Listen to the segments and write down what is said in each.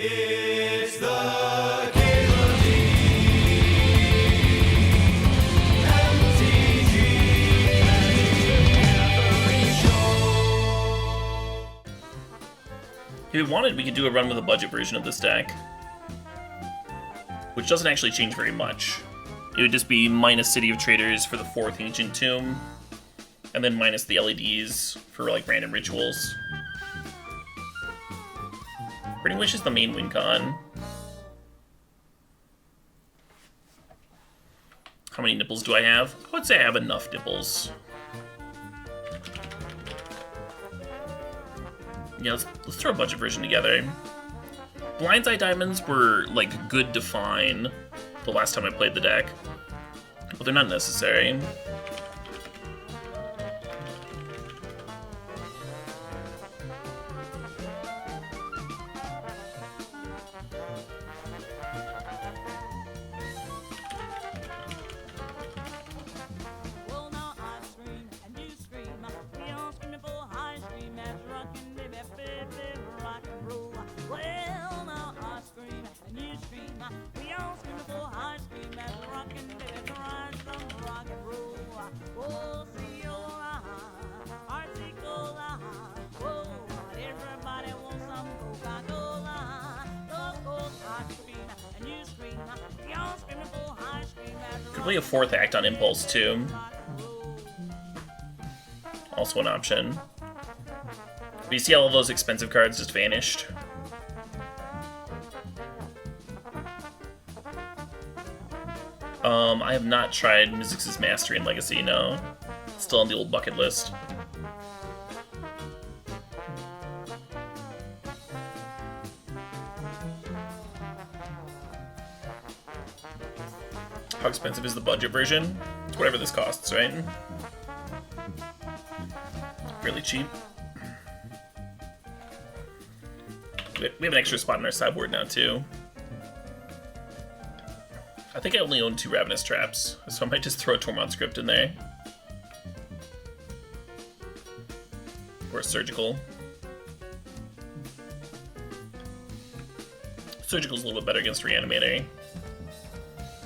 It's the CalebDMTG show. If we wanted, we could do a run with a budget version of this deck, which doesn't actually change very much. It would just be minus City of Traitors for the 4th Ancient Tomb, and then minus the LEDs for like random rituals. Burning Wish is the main win con. How many nipples do I have? I would say I have enough nipples. Yeah, let's throw a budget version together. Blind's Eye Diamonds were, like, good to fine the last time I played the deck, but they're not necessary. Could play a 4th act on Impulse too. Also an option. But you see all of those expensive cards just vanished. I have not tried Mizzix's Mastery and Legacy, no. It's still on the old bucket list. How expensive is the budget version? It's whatever this costs, right? Really cheap. We have an extra spot in our sideboard now, too. I think I only own 2 Ravenous Traps, so I might just throw a Tormod Script in there. Or a Surgical. Surgical's a little bit better against Reanimator.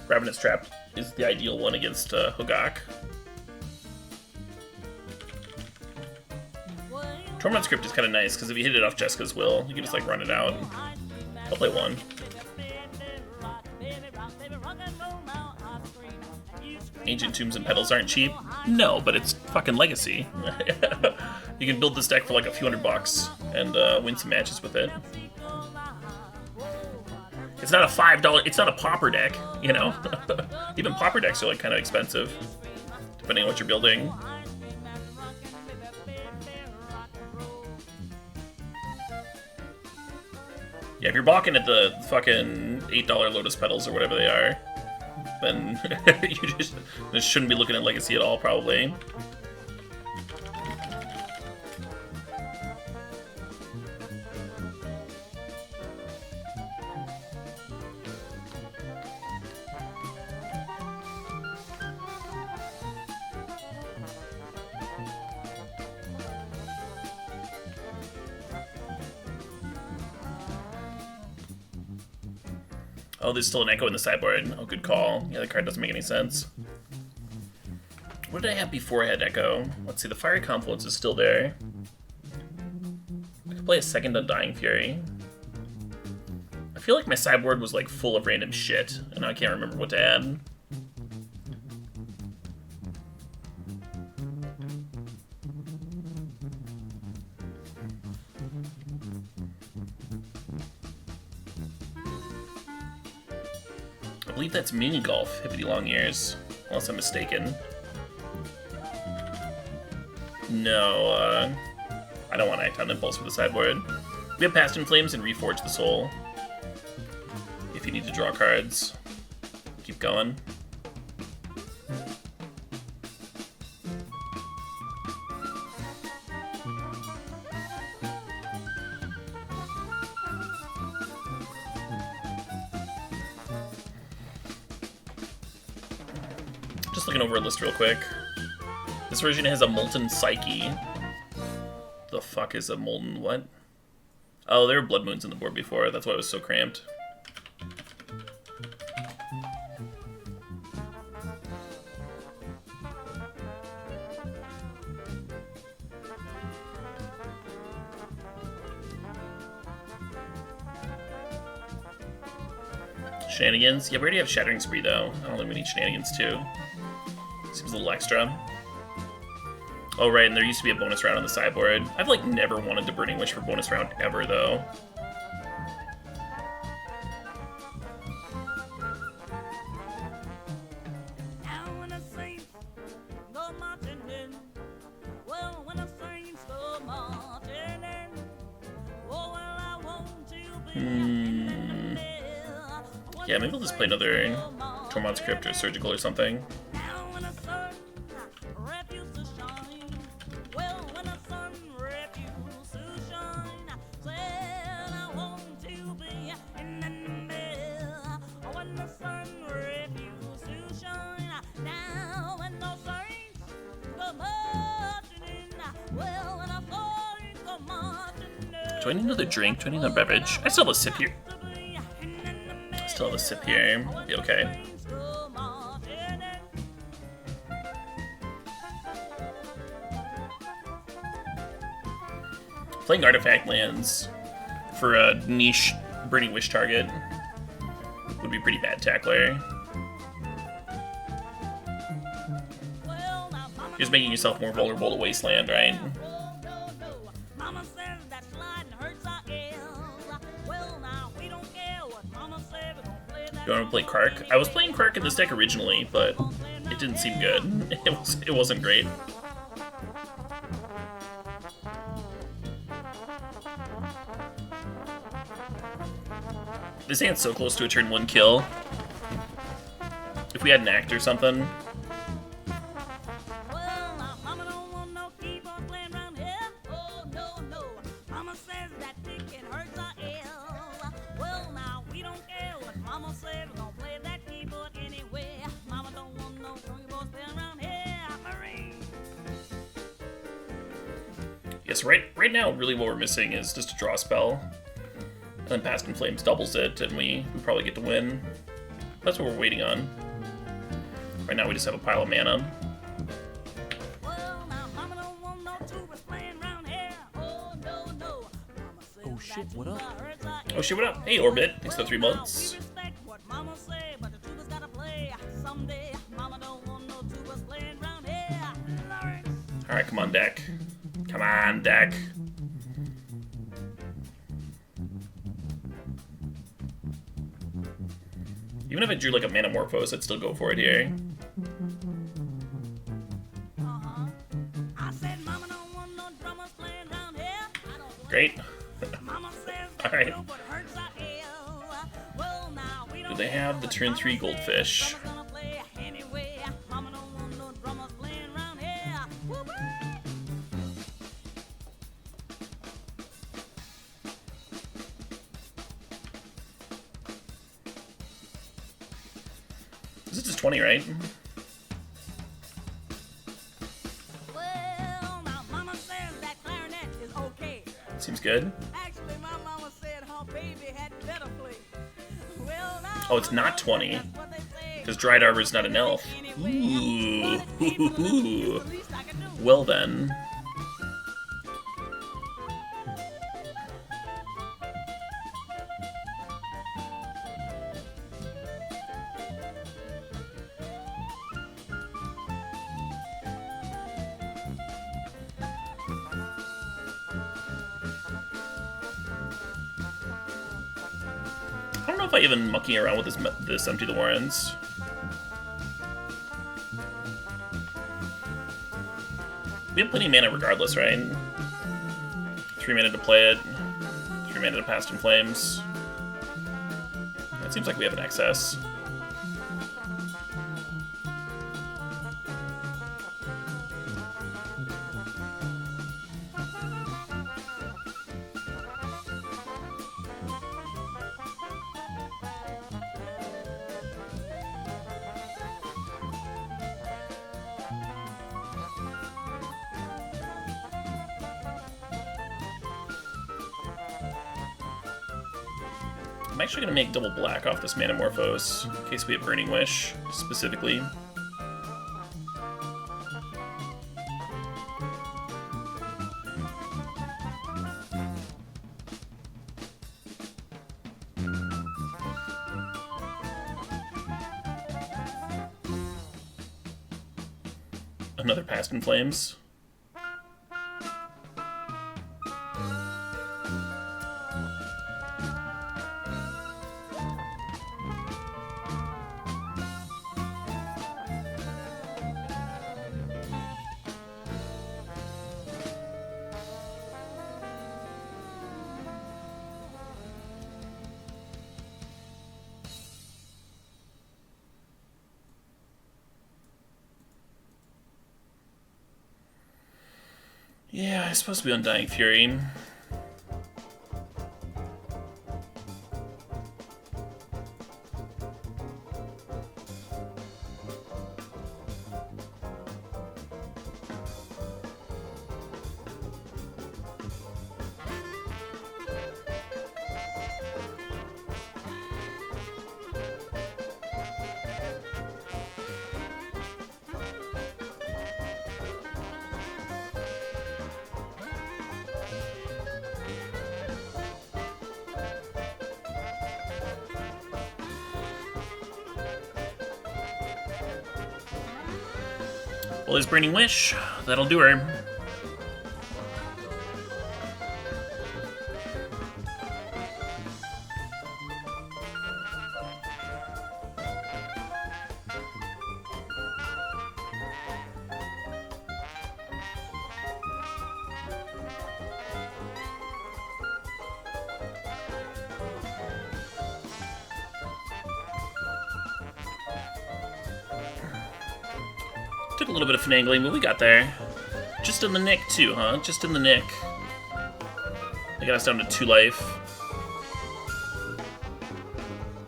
Ravenous Trap is the ideal one against Hogak. Tormod Script is kind of nice, because if you hit it off Jessica's Will, you can just like run it out. I'll play 1. Ancient Tombs and Petals aren't cheap. No, but it's fucking Legacy. You can build this deck for like a few $100 and win some matches with it. It's not a $5, it's not a Pauper deck, you know? Even Pauper decks are like kind of expensive, depending on what you're building. Yeah, if you're balking at the fucking $8 Lotus Petals or whatever they are, then you just shouldn't be looking at Legacy at all, probably. Oh, there's still an Echo in the sideboard. Oh, good call. Yeah, the card doesn't make any sense. What did I have before I had Echo? Let's see, the Fiery Confluence is still there. I could play a second Undying Fury. I feel like my sideboard was like full of random shit, and I can't remember what to add. I believe that's Mini Golf, Hippity Long Ears, unless I'm mistaken. No, I don't want to act on Impulse for the sideboard. We have Past in Flames and Reforge the Soul. If you need to draw cards, keep going. Just looking over a list real quick. This version has a Molten Psyche. The fuck is a Molten what? Oh, there were Blood Moons on the board before. That's why it was so cramped. Shenanigans? Yeah, we already have Shattering Spree, though. I don't think we need Shenanigans, too. Seems a little extra. Oh, right, and there used to be a bonus round on the sideboard. I've, like, never wanted to Burning Wish for bonus round ever, though. Yeah, maybe we'll just play another Tormod's Crypt or Surgical or something. Do I need another drink? Do I need another beverage? I still have a sip here. Still have a sip here. Be okay. Playing artifact lands for a niche Burning Wish target would be pretty bad tackler. You're just making yourself more vulnerable to Wasteland, right? You want to play Kark? I was playing Kark in this deck originally, but it didn't seem good. It wasn't great. This hand's so close to a turn 1 kill. If we had an act or something. Yes, right now, really what we're missing is just a draw spell. And then Past in Flames doubles it, and we probably get to win. That's what we're waiting on. Right now, we just have a pile of mana. Oh shit, what up? Oh shit, what up? Hey, Orbit. Thanks for the 3 months. Alright, come on, deck. Come on, deck. Even if I drew like a Manamorphose, I'd still go for it here. Great. Alright. Do they have the turn 3 Goldfish? This is just 20, right? Seems good. Oh, it's not 20. Because Dried Arbor is not an elf. Ooh. Well then. I don't know if I even mucking around with this Empty the Warrens. We have plenty of mana regardless, right? 3 mana to play it, 3 mana to Past in Flames. It seems like we have an excess. I'm actually gonna make double black off this Manamorphose, in case we have Burning Wish, specifically. Another Past in Flames. Yeah, it's supposed to be Undying Fury. Well, his Burning Wish, that'll do her. Took a little bit of finagling, but we got there. Just in the nick, too, huh? Just in the nick. They got us down to 2 life.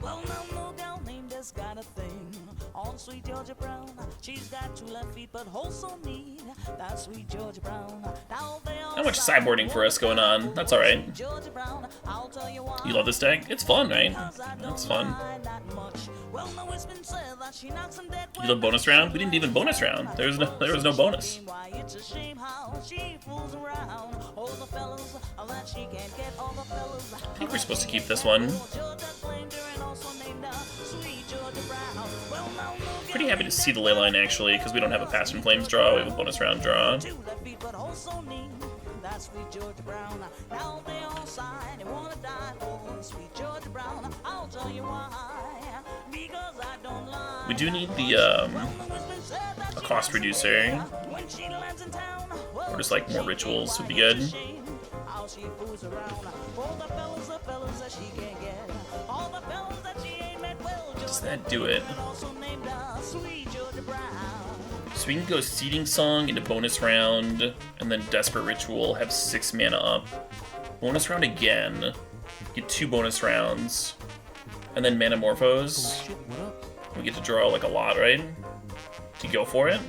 Well, no gal named has got a thing on sweet Georgia Brown. She's got 2 left feet, but holds so neat. That sweet Georgia Brown. Not much sideboarding for us going on. That's alright. You love this deck? It's fun, right? It's fun. You love bonus round? We didn't even bonus round. There was no bonus. I think we're supposed to keep this one. Pretty happy to see the ley line actually, because we don't have a Past in Flames draw, we have a bonus round draw. We do need the a cost reducer, or just like more rituals would be good. Does that do it? So we can go Seeding Song into bonus round, and then Desperate Ritual, have 6 mana up. Bonus round again, get 2 bonus rounds, and then Manamorphose. We get to draw like a lot, right? To go for it.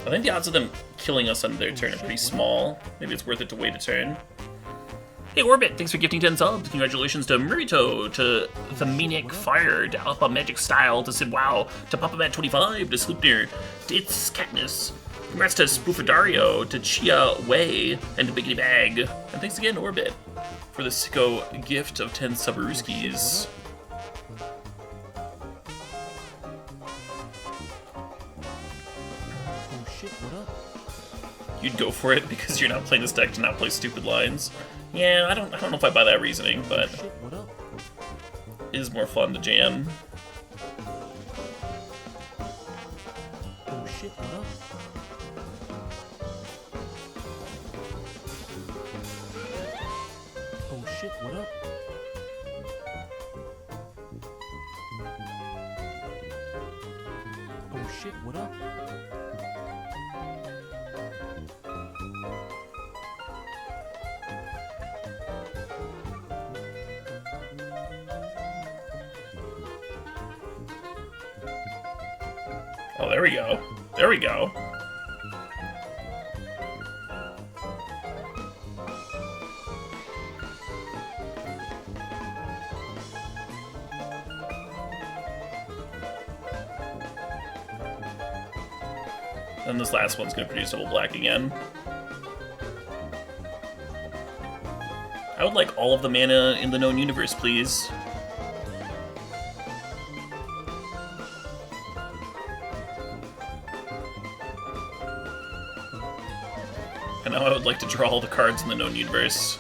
I think the odds of them killing us on their turn are pretty small. Maybe it's worth it to wait a turn. Hey Orbit, thanks for gifting 10 subs. Congratulations to Murito, to The Maniac Fire, to Alpha Magic Style, to Sid Wow, to Papa Matt 25, to Sloopner, to It's Katniss. Congrats to Spoofidario, to Chia Wei, and to Biggity Bag. And thanks again, Orbit, for the sicko gift of 10 Subarooskies. You'd go for it because you're not playing this deck to not play stupid lines. Yeah, I don't know if I buy that reasoning, but it is more fun to jam. Oh shit, what up? Oh shit, what up? Oh shit, what up? Oh, there we go. There we go. And this last one's gonna produce double black again. I would like all of the mana in the known universe, please. And now I would like to draw all the cards in the known universe.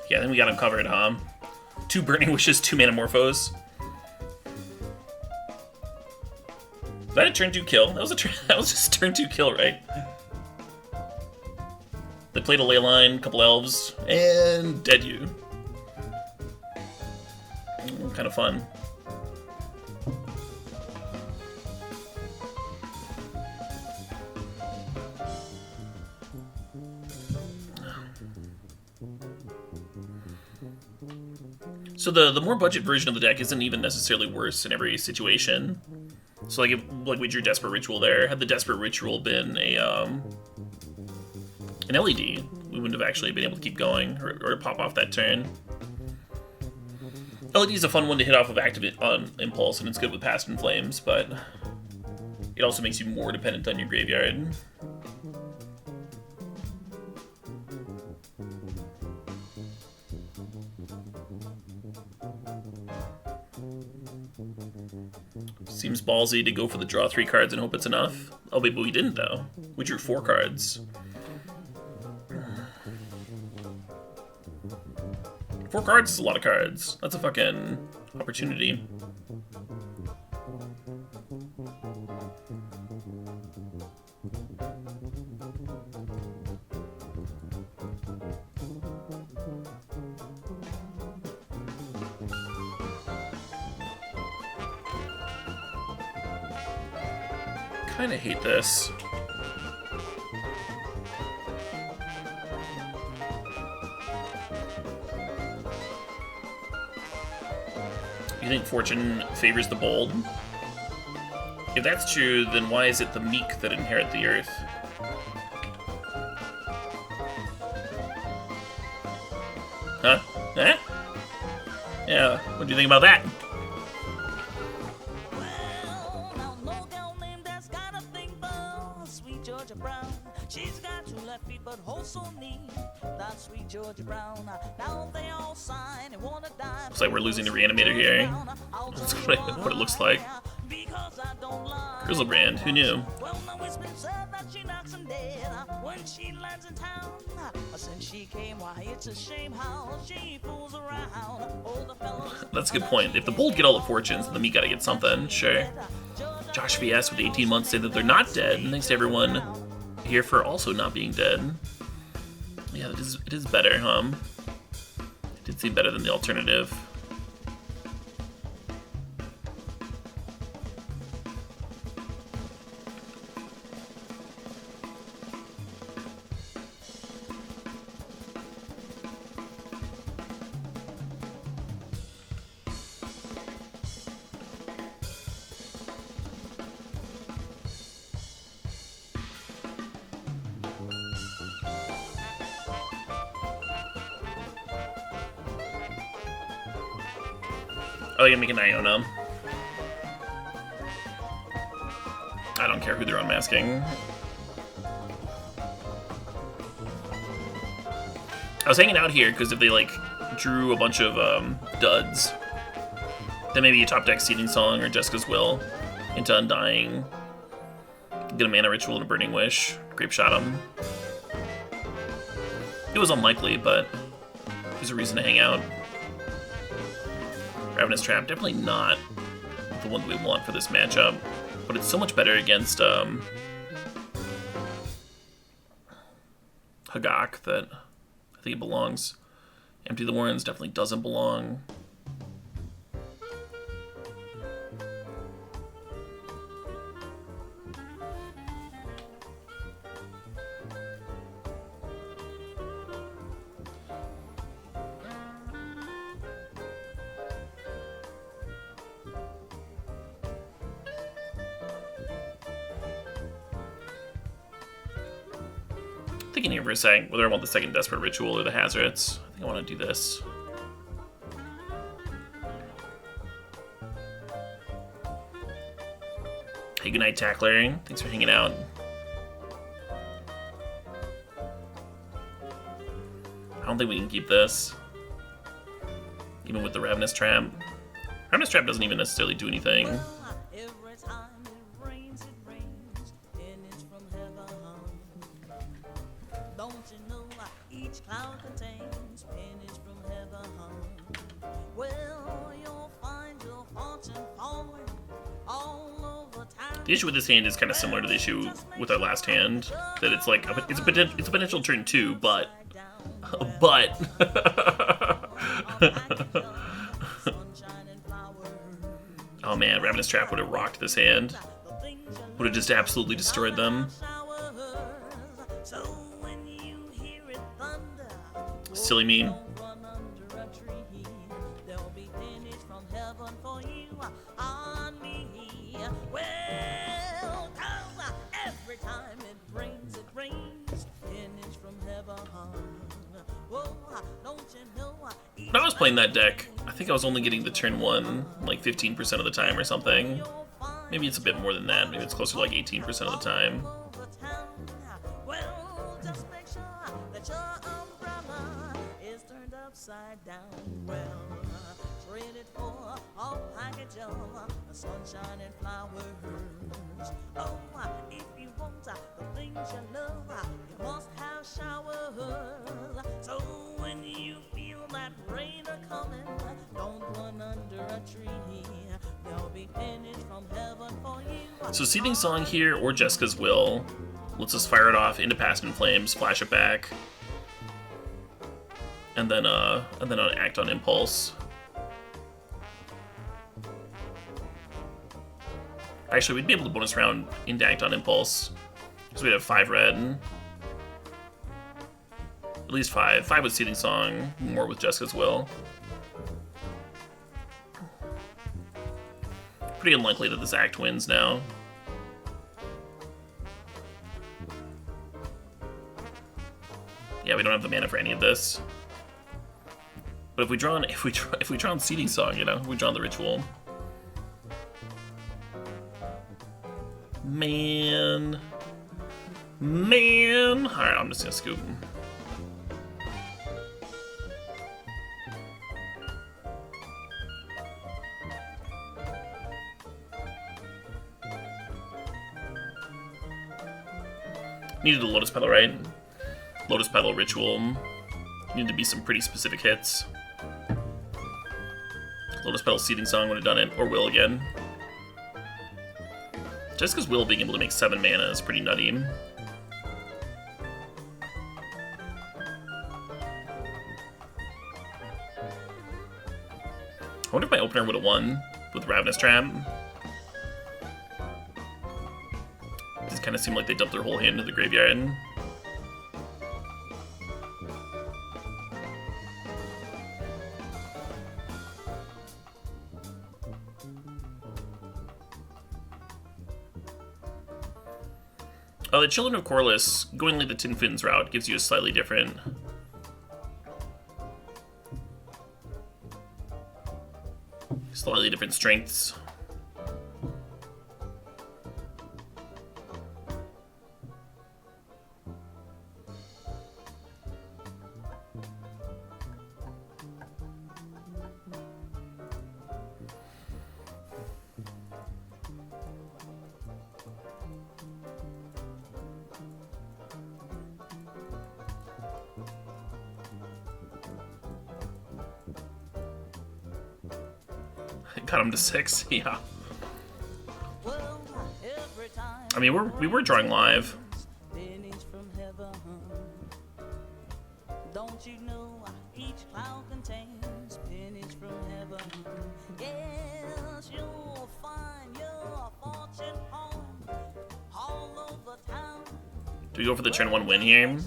Yeah, then we got him covered, huh? 2 Burning Wishes, 2 Manamorphos. Was that a turn 2 kill? That was just turn 2 kill, right? They played a Leyline, a couple elves, and dead you. Kind of fun. So the more budget version of the deck isn't even necessarily worse in every situation. So like if we drew Desperate Ritual there, had the Desperate Ritual been an LED, we wouldn't have actually been able to keep going or pop off that turn. LED is a fun one to hit off of active on Impulse, and it's good with Past in Flames, but it also makes you more dependent on your graveyard. Seems ballsy to go for the draw 3 cards and hope it's enough. Oh wait, but we didn't though. We drew 4 cards. 4 cards is a lot of cards. That's a fucking opportunity. Kinda hate this. You think fortune favors the bold? If that's true, then why is it the meek that inherit the earth? Huh? Eh? Yeah, what do you think about that? Well, now no girl named that's got a thing for sweet Georgia Brown. She's got 2 left feet but holds so neat. That sweet Georgia Brown. Now they all sign and wanna die. Looks like we're losing the Reanimator here. That's what it looks like. Grizzlebrand, who knew? Well, now it's been said that she knocks him dead when she lands in town. Since she came, why it's a shame how she fools around. Oh, the fellows. That's a good point. If the bold get all the fortunes, then the meek gotta get something, sure. Josh VS with 18 months say that they're not dead, and thanks to everyone here for also not being dead. Yeah, it is better, huh? It did seem better than the alternative. Oh, you're gonna make an Iona. I don't care who they're unmasking. I was hanging out here because if they like drew a bunch of duds, then maybe you top deck Seeding Song or Jessica's Will into Undying, get a Mana Ritual and a Burning Wish, Grape Shot him. It was unlikely, but there's a reason to hang out. Ravenous Trap, definitely not the one that we want for this matchup, but it's so much better against Hagak that I think it belongs. Empty the Warrens definitely doesn't belong. Thinking here for a sec, whether I want the second Desperate Ritual or the Hazards. I think I want to do this. Hey, good night, Tackler. Thanks for hanging out. I don't think we can keep this. Even with the Ravenous Trap. Ravenous Trap doesn't even necessarily do anything. Every time it rains, pennies from heaven. Don't you know each cloud contains pennies from heaven? Well, you'll find your fortune falling all over town. The issue with this hand is kind of similar to the issue with our last hand, that it's like it's a potential turn 2, but oh man, Ravenous Trap would have rocked this hand. Would have just absolutely destroyed them. Silly meme. When I was playing that deck, I think I was only getting the turn 1 like 15% of the time or something. Maybe it's a bit more than that. Maybe it's closer to like 18% of the time. Well, just make sure that your umbrella is turned upside down. Well, trade it for a package of sunshine and flowers. Oh, if you want the things you love, you must have showers. So when you feel that rain are coming, don't run under a tree. There'll be pennies from heaven for you. So Seething Song here or Jessica's Will. Let's just fire it off into Past in Flames, flash it back, and then act on Impulse. Actually, we'd be able to bonus round into Act on Impulse because we'd have 5 red. At least 5. 5 with Seething Song, more with Jessica's Will. Pretty unlikely that this act wins now. Yeah, we don't have the mana for any of this. But if we draw on Seething Song, you know, we draw on the Ritual. Man. Alright, I'm just gonna scoop him. Needed a Lotus Petal, right? Lotus Petal, Ritual. Needed to be some pretty specific hits. Lotus Petal, Seething Song would have done it, or Will again. Jessica's Will being able to make 7 mana is pretty nutty. I wonder if my opener would have won with Ravenous Trap. It kind of seemed like they dumped their whole hand into the graveyard. The Children of Corliss, going like the Tin Fins route, gives you a slightly different... strengths. Got him to 6, yeah. I mean, we were drawing live. Don't you know each cloud contains pennies from heaven? Yes, you'll find your fortune all over town. Do we go for the turn 1 win here?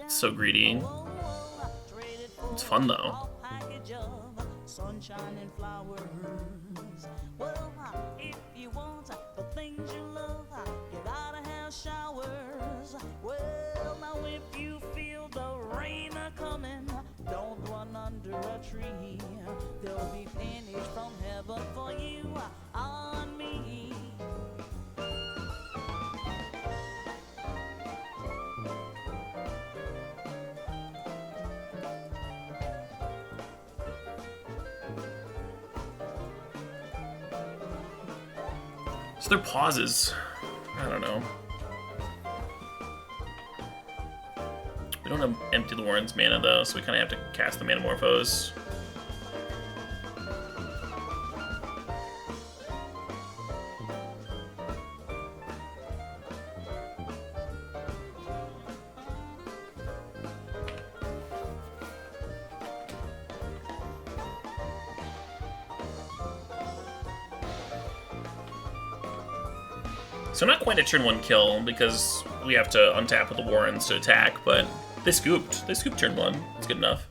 So greedy. It's fun though. shining flowers. Well, if you want the things you love, you gotta have showers. Well, now if you feel the rain coming, don't run under a tree. There'll be pennies from heaven for you on me. So their pauses. I don't know. We don't have Empty the Warren's mana though, so we kind of have to cast the Manamorphose. So not quite a turn 1 kill, because we have to untap with the Warrens to attack, but they scooped. They scooped turn 1. It's good enough.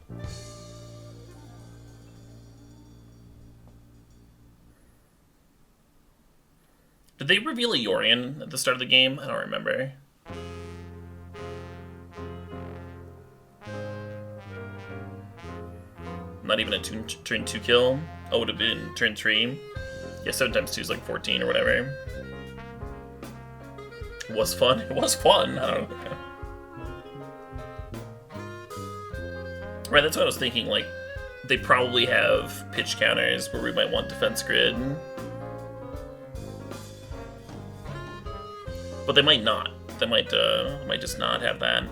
Did they reveal a Yorion at the start of the game? I don't remember. Not even a turn 2 kill? Oh, it would have been turn 3. Yeah, 7 times 2 is like 14 or whatever. It was fun. It was fun. I don't know. Right, that's what I was thinking. Like, they probably have pitch counters where we might want defense grid. But they might not. They might just not have that.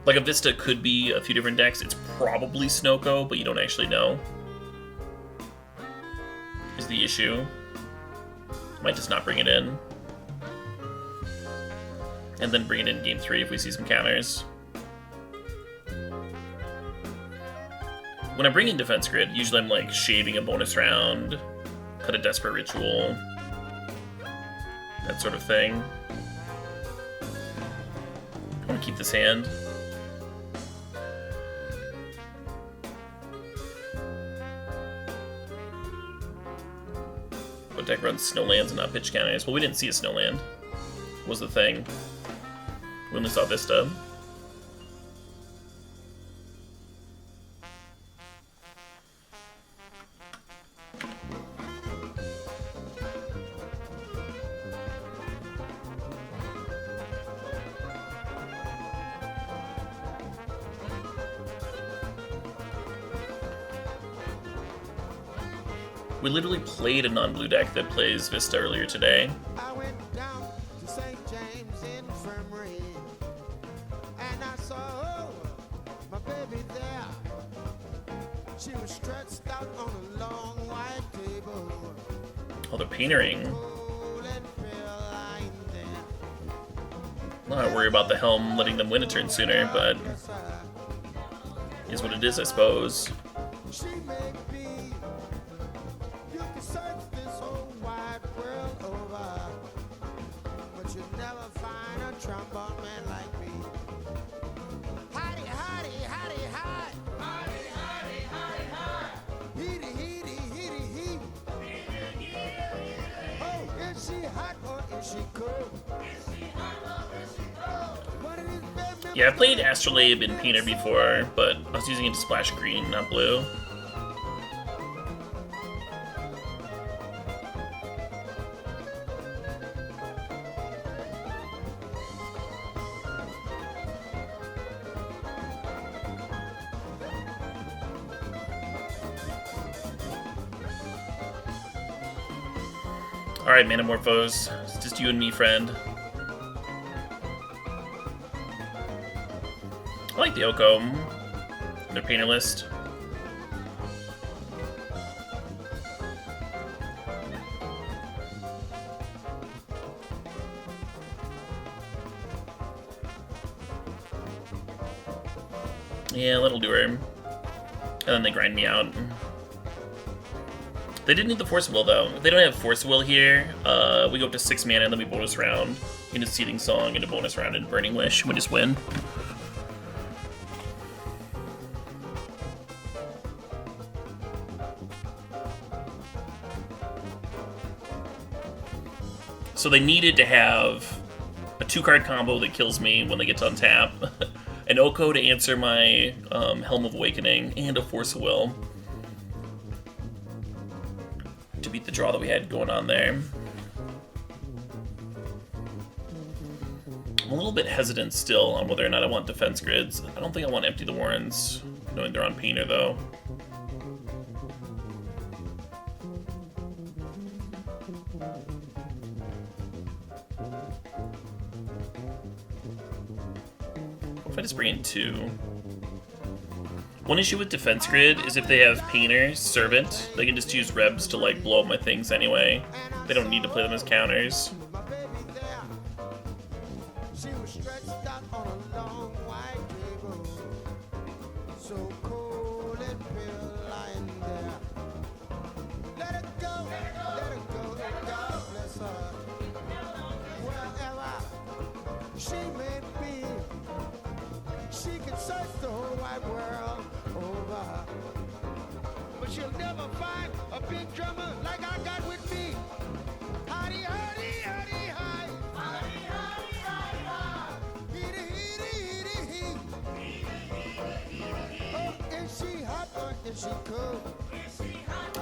Like, a Vista could be a few different decks. It's probably Snoko, but you don't actually know. Is the issue. Might just not bring it in. And then bring it in game 3 if we see some counters. When I bring in Defense Grid, usually I'm like shaving a bonus round, cut a Desperate Ritual, that sort of thing. I want to keep this hand. What deck runs Snowlands and not pitch counters? Well, we didn't see a Snowland, was the thing. We only saw Vista. We literally played a non-blue deck that plays Vista earlier today. I went down to St. James Infirmary, and I saw my baby there. She was stretched out on a long white table. Oh, they're paintering. Not worry about the Helm letting them win a turn sooner, but is what it is, I suppose. She may be. You can search this whole wide world over, but you'll never find a trombone man like me. Hotty, hotty, hotty, hot. Hotty, hotty, hotty, hot. Heaty, heaty, heaty, heat. Oh, is she hot or is she cold? Is she hot or is she cold? What it is, baby? Yeah, I've played Astrolabe in Painter before, but I was using it to splash green, not blue. Alright, Manamorphose. It's just you and me, friend. I like the Oko. Their painter list. Yeah, that'll do her. And then they grind me out. They didn't need the Force of Will, though. If they don't have Force of Will here, we go up to 6 mana and then we bonus round into Seething Song, into bonus round into Burning Wish, and we just win. So they needed to have a 2-card combo that kills me when they get to untap, an Oko to answer my Helm of Awakening, and a Force of Will to beat the draw that we had going on there. I'm a little bit hesitant still on whether or not I want defense grids. I don't think I want Empty the Warrens, knowing they're on Painter though. What if I just bring in 2? One issue with defense grid is if they have Painter, Servant, they can just use Rebs to like blow up my things anyway. They don't need to play them as counters. My baby there, she was stretched out on a long white table, so cold and pale lying there. Let it go, let it go, God bless her. Wherever she may be, she can search the whole wide world over, but she'll never find a big drummer like I got with me. Howdy, howdy, howdy, hi. Howdy, howdy, howdy, hi. Heedy, heedy, heedy, hee. Oh, is she hot or is she cold?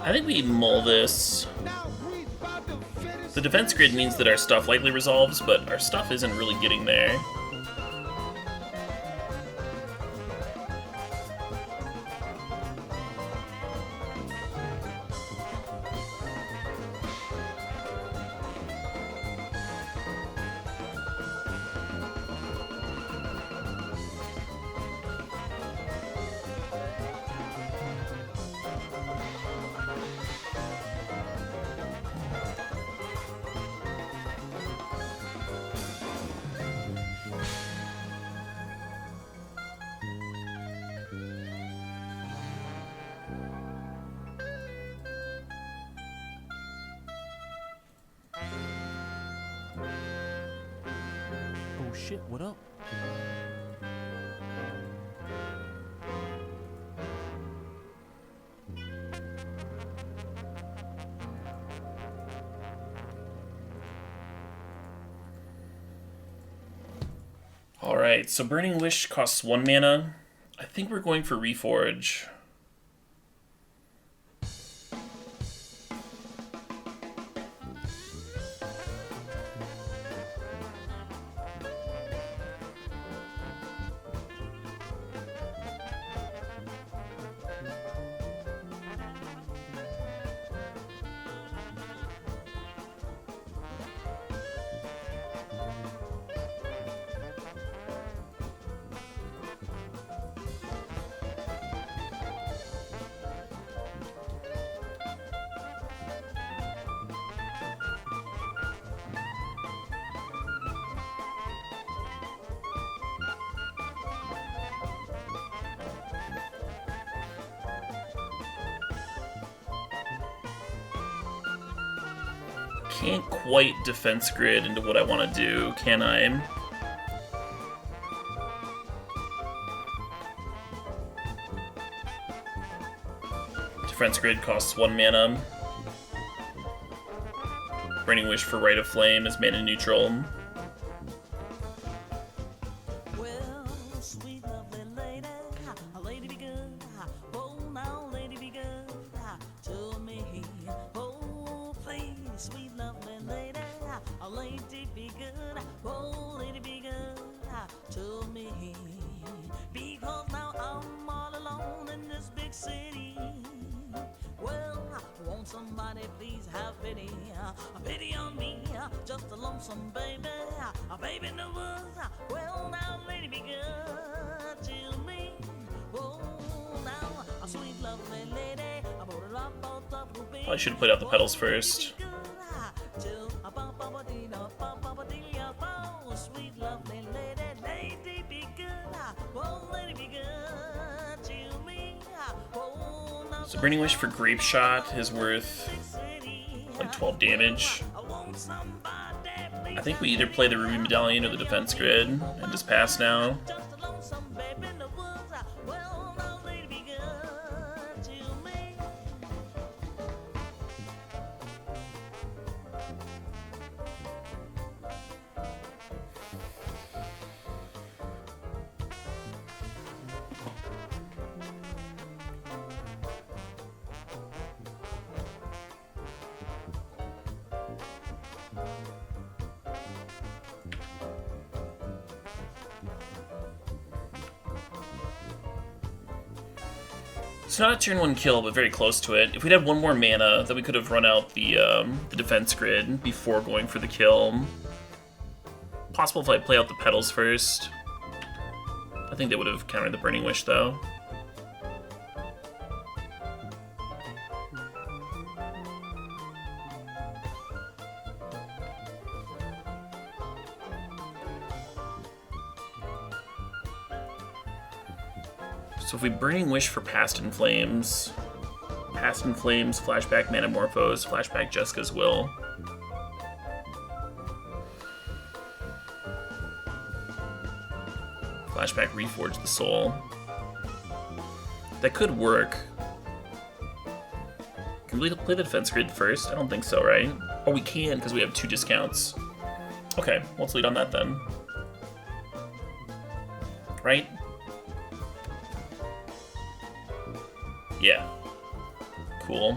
I think we mull this. Now we about to finish. The defense grid means that our stuff likely resolves, but our stuff isn't really getting there. Oh shit, what up? Alright, so Burning Wish costs 1 mana. I think we're going for Reforge. Can't quite defense grid into what I want to do, can I? Defense grid costs 1 mana. Burning Wish for Rite of Flame is mana neutral. Well, sweet lovely lady, a lady be good. Oh, now lady be good to me. Oh, please, sweet lovely lady, a lady be good. Oh, lady be good to me. Because now I'm all alone in this big city. Well, won't somebody please have pity? Pity on me, just a lonesome baby. A baby in the woods. Well, now, lady, be good to me. Oh, now, a sweet, lovely lady. I should have played out the petals first. Sweet, lovely lady, lady, be good. Oh, lady, be good to me. Oh, now, So Burning Wish for Grape Shot is worth like 12 damage. I think we either play the Ruby Medallion or the defense grid and just pass now. It's not a turn 1 kill, but very close to it. If we'd had one more mana, then we could have run out the defense grid before going for the kill. Possible if I play out the petals first. I think they would have countered the Burning Wish, though. So if we Burning Wish for Past in Flames, flashback Manamorphose, flashback Jessica's Will. Flashback Reforge the Soul. That could work. Can we play the defense grid first? I don't think so, right? Oh, we can, because we have 2 discounts. Okay, let's lead on that then. Right? Yeah. Cool.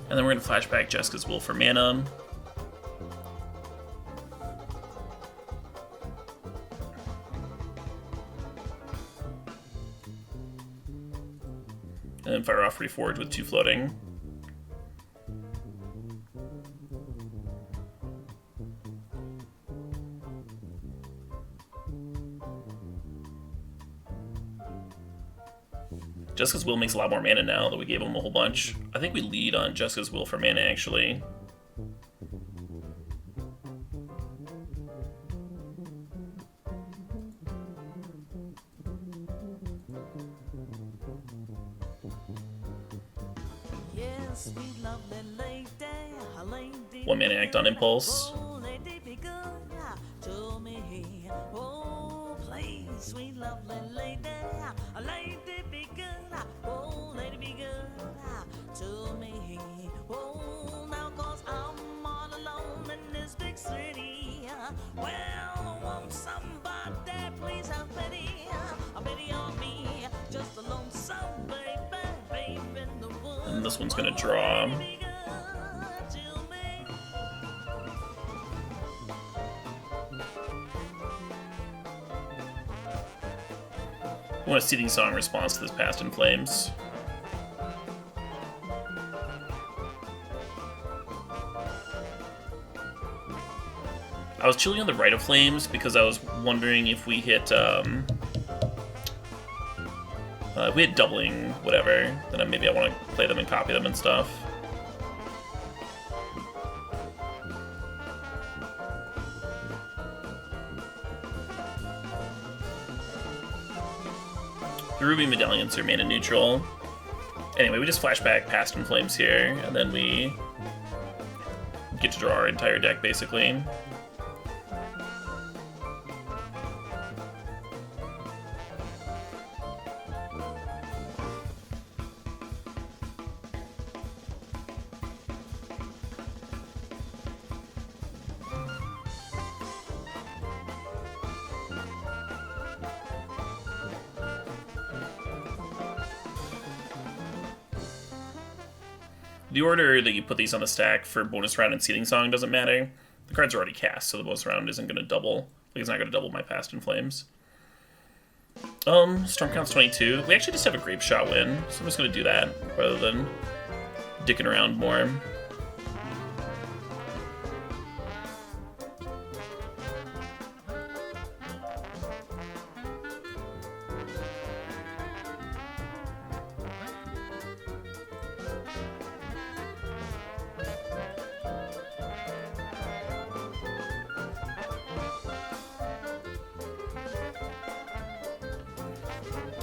And then we're going to flashback Jessica's Will for mana. And then fire off Reforge with 2 floating. Jessica's Will makes a lot more mana now that we gave him a whole bunch. I think we lead on Jessica's Will for mana, actually. Yes, sweet lovely lady, a lady. 1 mana act on Impulse. Oh, lady, be good to me. Oh, please, sweet lovely lady, a lady, be good. Oh, lady, be good to me. Oh, now 'cause I'm all alone in this big city. Well, I want somebody, please have pity. A pity on me, just a lonesome baby, babe in the woods. And this one's gonna draw. I want a Seething Song response to this Past in Flames. I was chilling on the Rite of Flames because I was wondering if we hit, if we hit doubling whatever, then maybe I want to play them and copy them and stuff. The Ruby Medallions are mana neutral. Anyway, we just flashback Past in Flames here, and then we get to draw our entire deck, basically. The order that you put these on the stack for bonus round and Seething Song doesn't matter. The cards are already cast, so the bonus round isn't going to double. Like, it's not going to double my Past in Flames. Storm Count's 22. We actually just have a Grape Shot win, so I'm just going to do that rather than dicking around more.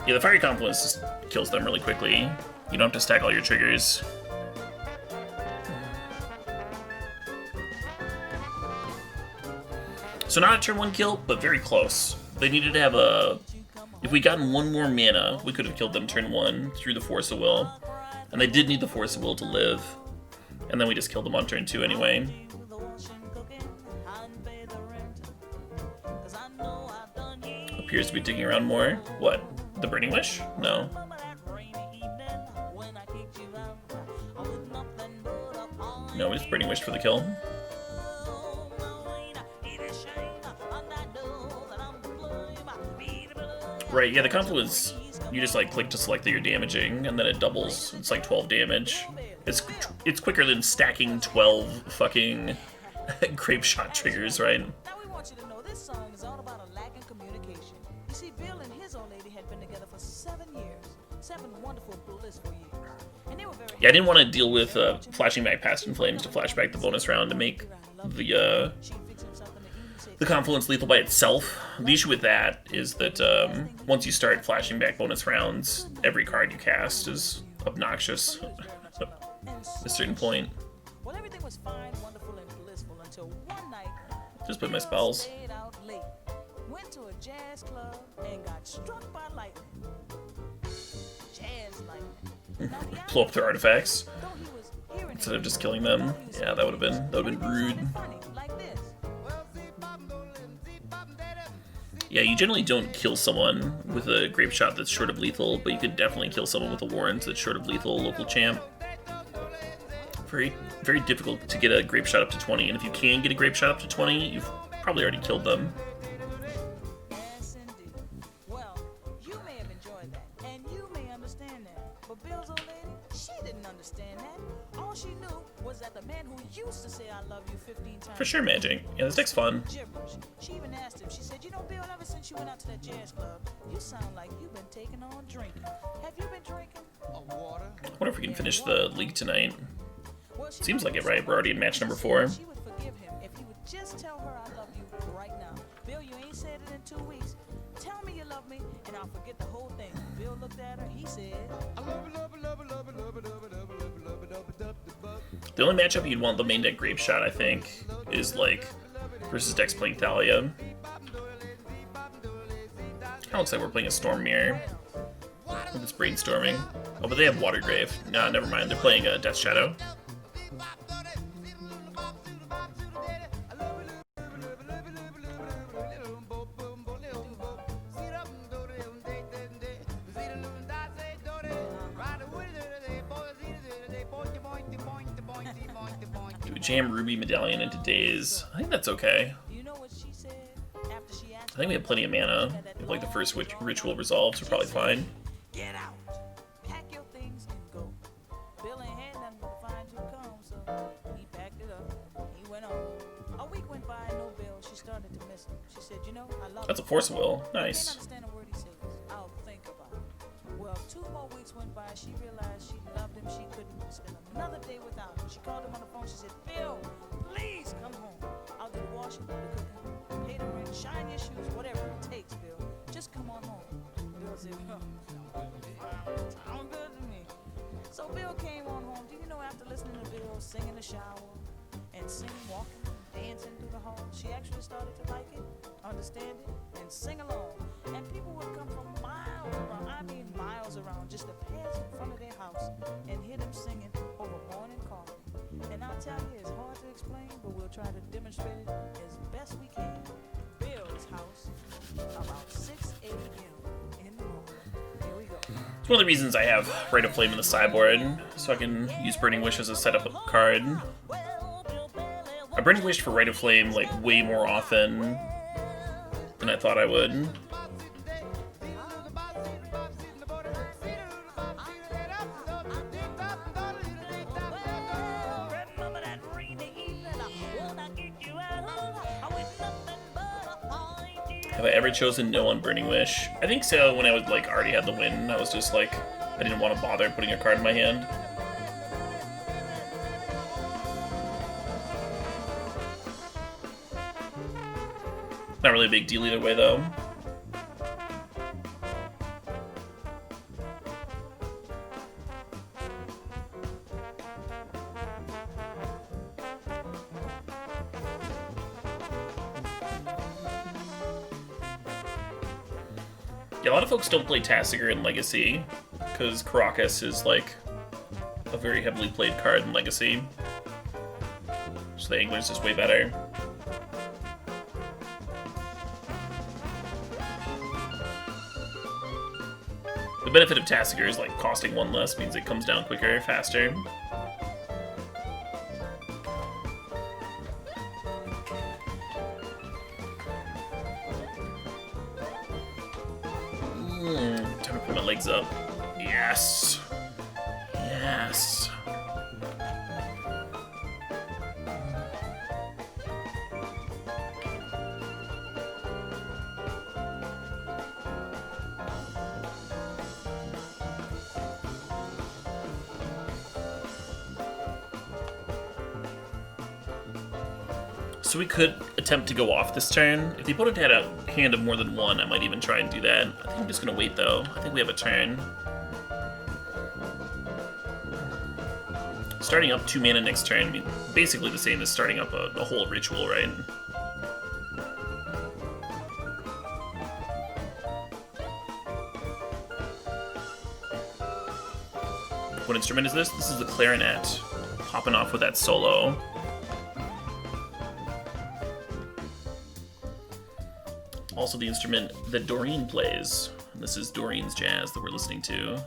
Yeah, the Fiery Confluence just kills them really quickly. You don't have to stack all your triggers. So not a turn 1 kill, but very close. They needed to have a... If we'd gotten 1 more mana, we could have killed them turn 1 through the Force of Will. And they did need the Force of Will to live. And then we just killed them on turn 2 anyway. Appears to be digging around more. What? The Burning Wish? No. No, we just Burning Wish for the kill. Right, yeah, the Confluence, you just like click to select that you're damaging, and then it doubles. It's like 12 damage. It's quicker than stacking 12 fucking grape shot triggers, right? Now we want you to know this song is all about a lack in communication. You see, Bill and his old lady had been together for 7 years. 7 wonderful, blissful years. And they were very Yeah, I didn't want to deal with flashing back past In Flames to flash back the bonus round to make the Confluence lethal by itself. The issue with that is that once you start flashing back bonus rounds, every card you cast is obnoxious at a certain point. Well, everything was fine, wonderful, and blissful until one night. Just put my spells. Stayed out late, went to a jazz club and got struck by lightning. Jazz lightning. Now, the Blow up their artifacts though he was hearing instead of just killing them. Yeah, that would have been rude. funny, like this. Yeah, you generally don't kill someone with a grape shot that's short of lethal, but you could definitely kill someone with a warrant that's short of lethal local champ. Very, very difficult to get a grape shot up to 20, and if you can get a grape shot up to 20, you've probably already killed them. Yes, indeed. Well, you may have enjoyed that, and you may understand that. But Bill's old lady, she didn't understand that. All she knew was that the man who used to say I love you 15 times. For sure, Magic. Yeah, this deck's fun. Gibberish. She even asked him, she said, you know, Bill, ever since you went out to that jazz club, you sound like you've been taking on drinking. Have you been drinking? Water. I wonder if we can finish the league tonight. Well, she Seems might like it, be right? We're already in match number 4. She would forgive him if he would just tell her I love you right now. Bill, you ain't said it in 2 weeks. Tell me you love me, and I'll forget the whole thing. Bill looked at her, he said, I love it, love it, love it, love it, love it, love it, love it, love it, love it, love it, love it. The only matchup you'd want the main deck grape shot, I think, is like versus decks playing Thalia. Kinda looks like we're playing a Storm Mirror. With this brainstorming. Oh, but they have Watergrave. Nah, never mind. They're playing Death Shadow. Do we jam Ruby Medallion into Daze? I think that's okay. you know what she said? After she asked I think we have plenty of mana. If like the first ritual resolves, we're probably fine. get out, pack your things and go. Bill ain't had nothing but a fine-tooth comb, so he packed it up. He went on. A week went by, no Bill. She started to miss him. She said, you know, I love That's a you. Force of Will. I can't Nice. understand a word he says. I'll think about it. Well, 2 more weeks went by. She realized she loved him. She couldn't spend another day without him. She called him on the phone. She said, Bill, please come home. I'll do the washing, the cooking, pay the rent, shine your shoes, whatever it takes, Bill. Just come on home. Bill said, sound good to me. So Bill came on home. Do you know, after listening to Bill sing in the shower and sing, walking, dancing through the hall, she actually started to like it, understand it, and sing along. And people would come from miles around, I mean miles around, just to pass in front of their house and hear them singing over morning coffee. And I'll tell you, it's hard to explain, but we'll try to demonstrate it as best we can. Bill's house, about 6 a.m. in the morning. Here we go. It's one of the reasons I have Rite of Flame in the sideboard, so I can use Burning Wish as a setup card. I Burning Wished for Rite of Flame like way more often than I thought I would. Have I ever chosen no on Burning Wish? I think so. When I was like already had the win, I was just like, I didn't want to bother putting a card in my hand. Not really a big deal either way, though. Yeah, a lot of folks don't play Tasigur in Legacy, because Caracas is, like, a very heavily played card in Legacy. So the Angler's just way better. The benefit of Tasigur is, like, costing one less means it comes down quicker, faster. Time to put my legs up. Yes! Yes! So we could attempt to go off this turn. If the opponent had a hand of more than one, I might even try and do that. I think I'm just gonna wait though. I think we have a turn. Starting up 2 mana next turn, I mean, basically the same as starting up a whole ritual, right? What instrument is this? This is the clarinet. Popping off with that solo. Also the instrument that Doreen plays. And this is Doreen's jazz that we're listening to.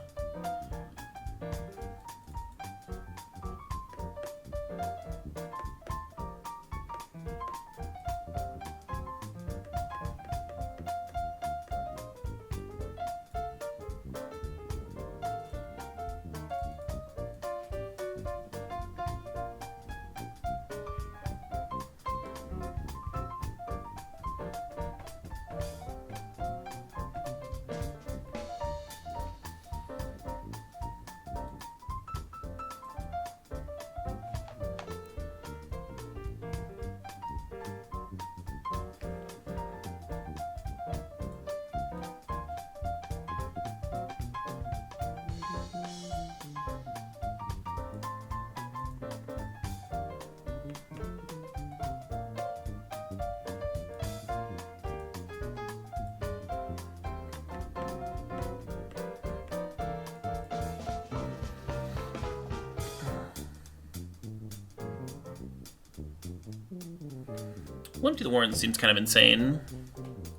One to the Warren seems kind of insane.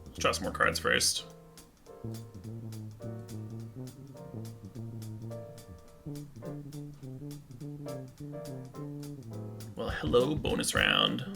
Let's draw some more cards first. Well, hello, bonus round.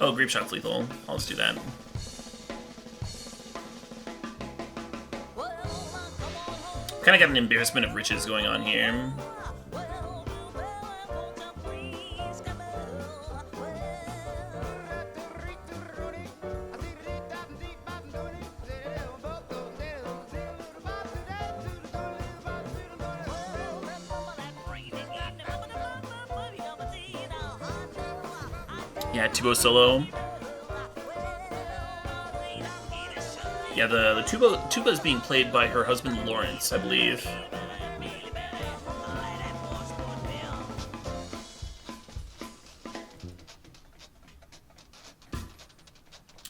Oh, Grape Shot's lethal. I'll just do that. Kind of got an embarrassment of riches going on here. Yeah, tubo solo. Yeah, the tuba is being played by her husband Lawrence, I believe.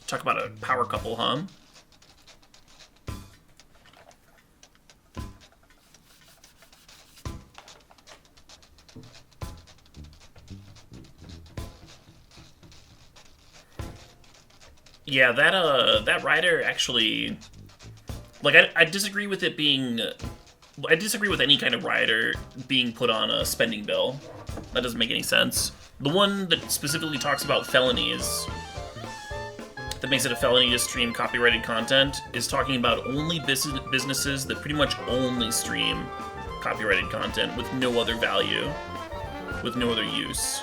Talk about a power couple, huh? Yeah, that rider actually, like, I disagree with it being, I disagree with any kind of rider being put on a spending bill. That doesn't make any sense. The one that specifically talks about felonies, that makes it a felony to stream copyrighted content is talking about only businesses that pretty much only stream copyrighted content with no other value, with no other use.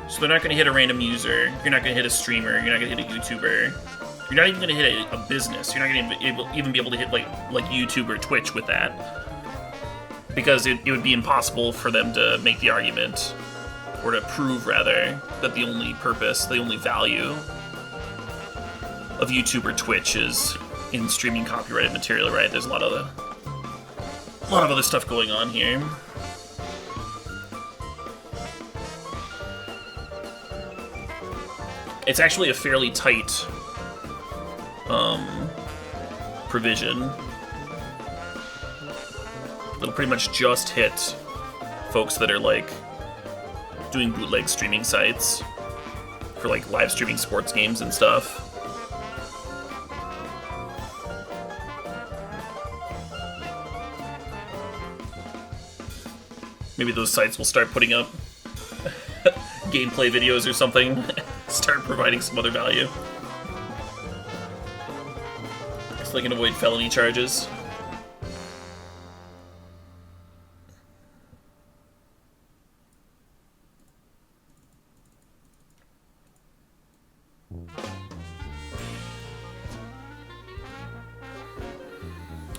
So they're not going to hit a random user, you're not going to hit a streamer, you're not going to hit a YouTuber, you're not even going to hit a business, you're not going to even be able to hit like YouTube or Twitch with that. Because it would be impossible for them to make the argument, or to prove rather, that the only purpose, the only value of YouTube or Twitch is in streaming copyrighted material, right? There's a lot of other stuff going on here. It's actually a fairly tight provision. It'll pretty much just hit folks that are like doing bootleg streaming sites for like live streaming sports games and stuff. Maybe those sites will start putting up gameplay videos or something. Start providing some other value. So they can avoid felony charges.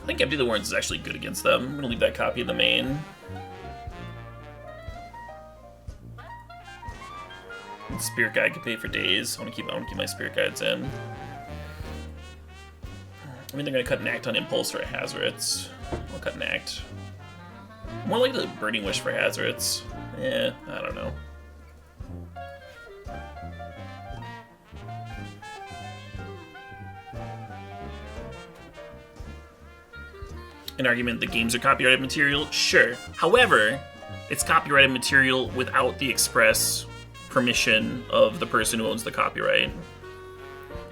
I think Empty the Warrants is actually good against them. I'm gonna leave that copy in the main. And Spirit Guide can pay for days. I wanna keep my Spirit Guides in. I mean, they're gonna cut an Act on Impulse or a Hazards. I'll cut an Act. More like the Burning Wish for Hazards. Yeah, I don't know. An argument that games are copyrighted material? Sure. However, it's copyrighted material without the express permission of the person who owns the copyright.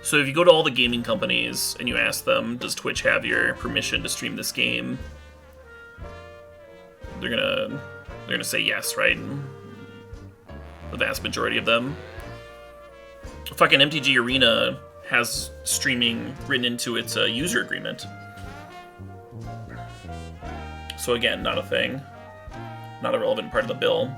So if you go to all the gaming companies and you ask them, does Twitch have your permission to stream this game? They're gonna say yes, right? The vast majority of them. Fucking MTG Arena has streaming written into its user agreement. So again, not a thing. Not a relevant part of the bill.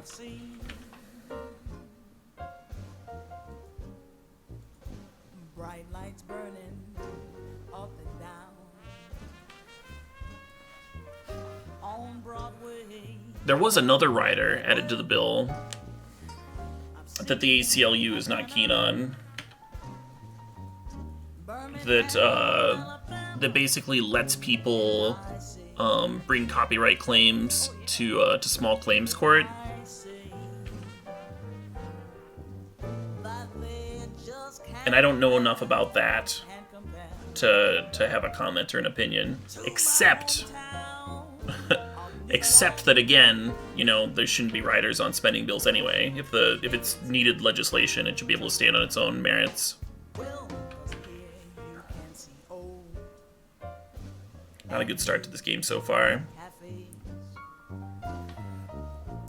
Seen bright lights burning up and down on Broadway. There was another rider added to the bill that the ACLU is not keen on. That basically lets people bring copyright claims to small claims court. And I don't know enough about that to have a comment or an opinion, except that again, you know, there shouldn't be riders on spending bills anyway. If it's needed legislation, it should be able to stand on its own merits. Not a good start to this game so far.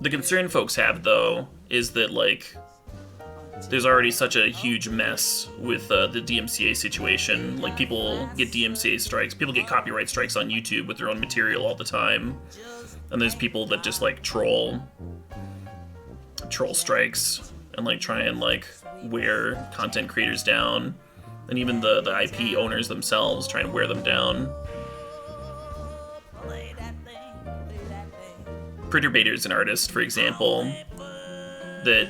The concern folks have, though, is that, like, there's already such a huge mess with the DMCA situation. Like, people get DMCA strikes, people get copyright strikes on YouTube with their own material all the time. And there's people that just, like, troll strikes and, like, try and, like, wear content creators down. And even the IP owners themselves try and wear them down. Perturbator is an artist, for example, that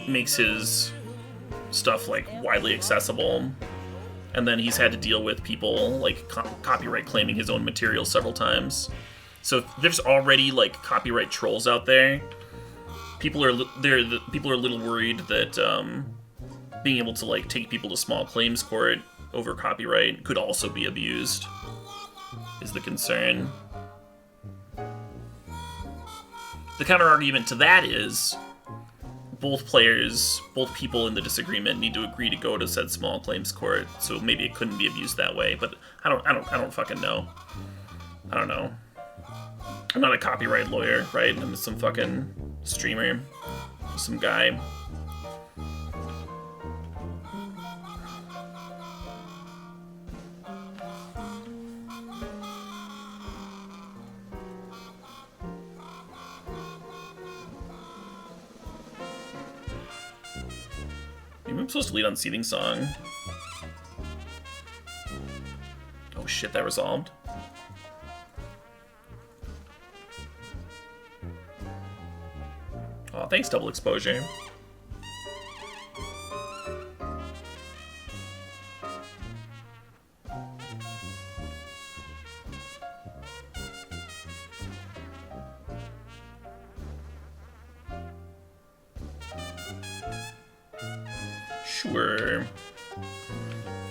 makes his stuff like widely accessible, and then he's had to deal with people like copyright claiming his own material several times. So there's already like copyright trolls out there. People are a little worried that being able to like take people to small claims court over copyright could also be abused, is the concern. The counter-argument to that is both people in the disagreement need to agree to go to said small claims court, so maybe it couldn't be abused that way, but I don't fucking know. I don't know. I'm not a copyright lawyer, right? I'm just some fucking streamer, some guy. Maybe I'm supposed to lead on Seething Song. Oh shit, that resolved. Oh, thanks, Double Exposure. Sure.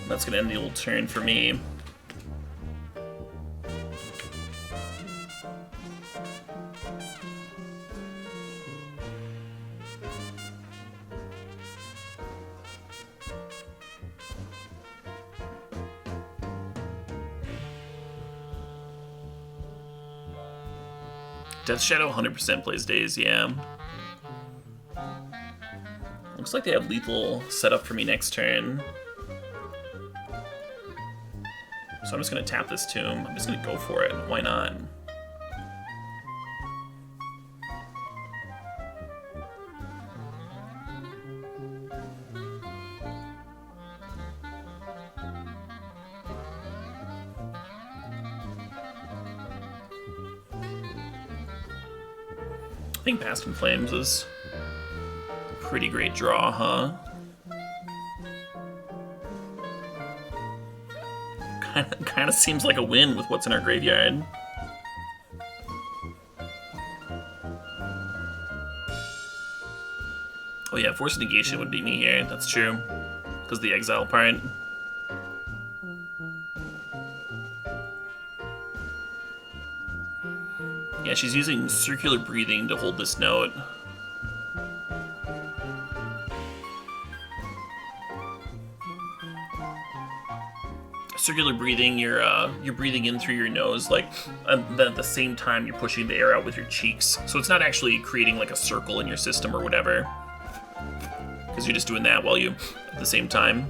That's gonna end the old turn for me. Death Shadow 100% plays Daze, yeah. Looks like they have lethal set up for me next turn. So I'm just gonna tap this tomb. I'm just gonna go for it. Why not? I think Past in Flames is a pretty great draw, huh? Kind of seems like a win with what's in our graveyard. Oh yeah, Force of Negation would be me here, that's true. Because the exile part. Yeah, she's using Circular Breathing to hold this note. Circular breathing, you're breathing in through your nose, like, and then at the same time you're pushing the air out with your cheeks. So it's not actually creating like a circle in your system or whatever, because you're just doing that while you, at the same time.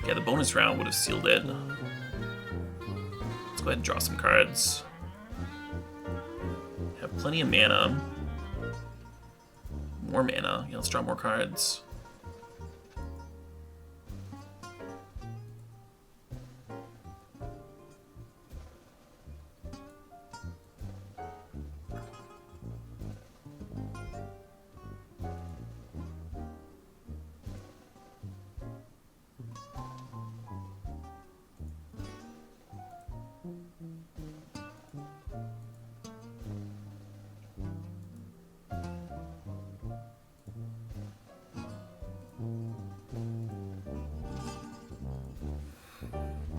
Yeah, the bonus round would have sealed it. Let's go ahead and draw some cards. Have plenty of mana. More mana. Yeah, let's draw more cards.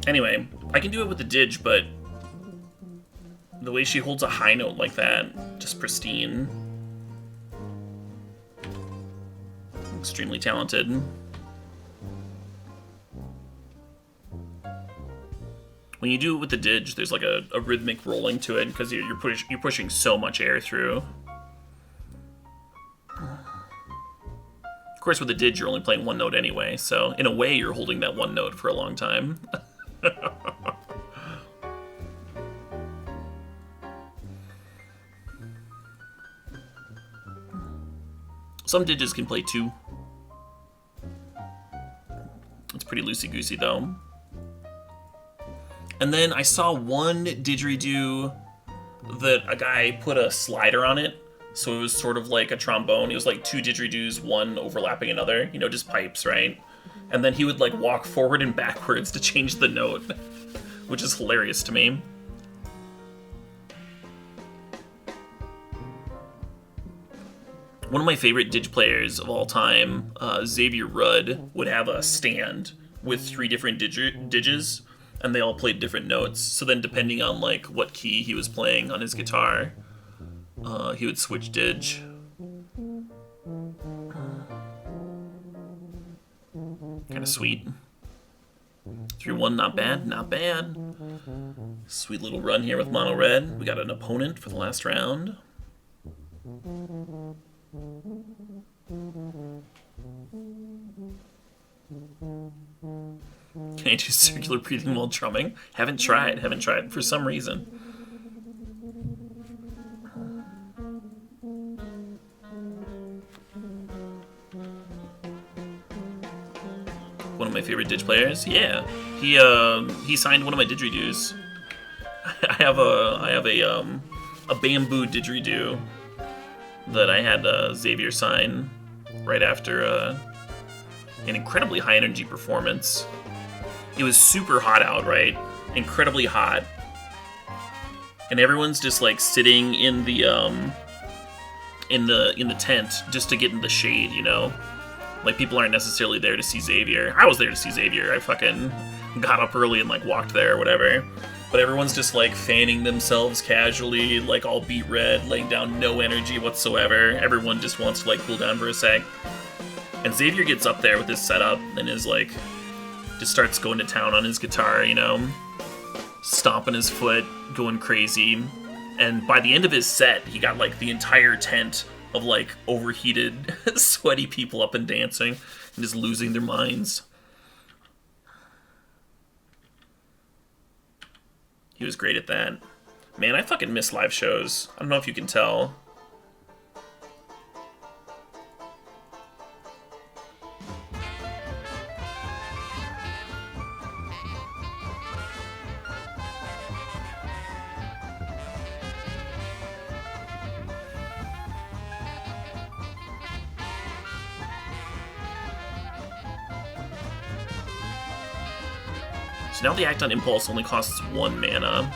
Anyway, I can do it with the Dig, but the way she holds a high note like that, just pristine. Extremely talented. When you do it with the Dig, there's like a rhythmic rolling to it because you're pushing so much air through. Of course, with the Dig, you're only playing one note anyway, so in a way, you're holding that one note for a long time. Some Diges can play two. It's pretty loosey-goosey, though. And then I saw one didgeridoo that a guy put a slider on it, so it was sort of like a trombone. It was like two didgeridoos, one overlapping another, you know, just pipes, right? And then he would like walk forward and backwards to change the note, which is hilarious to me. One of my favorite Dig players of all time, Xavier Rudd, would have a stand with 3 different Diges, and they all played different notes. So then depending on like what key he was playing on his guitar, he would switch Dig. Kind of sweet. 3-1, not bad, not bad. Sweet little run here with mono red. We got an opponent for the last round. Can I do circular breathing while drumming? Haven't tried for some reason. One of my favorite Dig players. Yeah, he signed one of my didgeridoos. I have a bamboo didgeridoo that I had Xavier sign right after an incredibly high energy performance. It was super hot out, right? Incredibly hot, and everyone's just like sitting in the tent just to get in the shade, you know. Like, people aren't necessarily there to see Xavier. I was there to see Xavier. I fucking got up early and, like, walked there or whatever. But everyone's just, like, fanning themselves casually, like, all beat red, laying down no energy whatsoever. Everyone just wants to, like, cool down for a sec. And Xavier gets up there with his setup and is, like, just starts going to town on his guitar, you know? Stomping his foot, going crazy. And by the end of his set, he got, like, the entire tent of, like, overheated, sweaty people up and dancing and just losing their minds. He was great at that. Man, I fucking miss live shows. I don't know if you can tell. So now the Act on Impulse only costs 1 mana.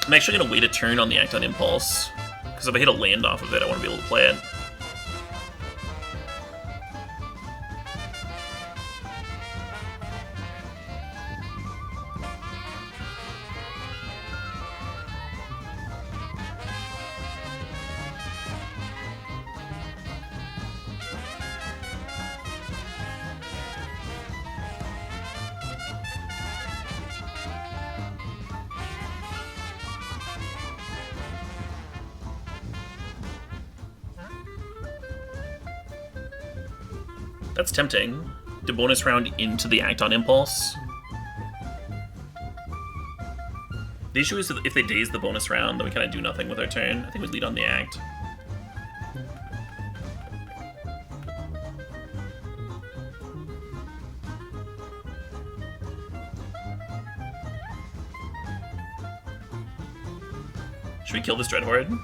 I'm actually going to wait a turn on the Act on Impulse, because if I hit a land off of it, I want to be able to play it. That's tempting. The bonus round into the Act on Impulse. The issue is that if they daze the bonus round, then we kind of do nothing with our turn. I think we'd lead on the Act. Should we kill this Dreadhorde?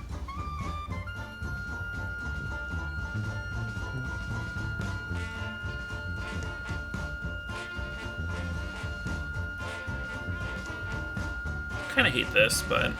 Kind of hate this, but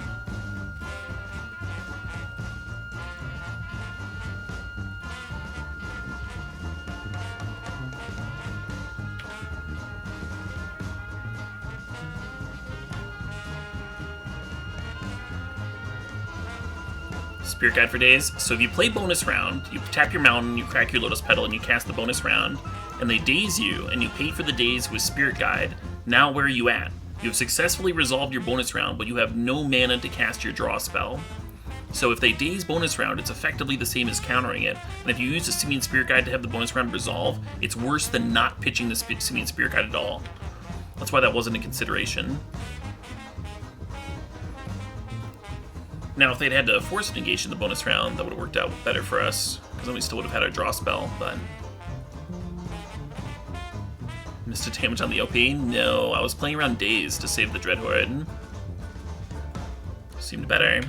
Spirit Guide for days. So if you play bonus round, you tap your mountain, you crack your Lotus Petal, and you cast the bonus round, and they daze you, and you pay for the daze with Spirit Guide. Now where are you at? You have successfully resolved your bonus round, but you have no mana to cast your draw spell. So if they daze bonus round, it's effectively the same as countering it. And if you use the Simian Spirit Guide to have the bonus round resolve, it's worse than not pitching the Simian Spirit Guide at all. That's why that wasn't a consideration. Now, if they'd had to force negation the bonus round, that would have worked out better for us, because then we still would have had our draw spell, but... Missed a damage on the OP? No, I was playing around Daze to save the Dreadhorde. Seemed better.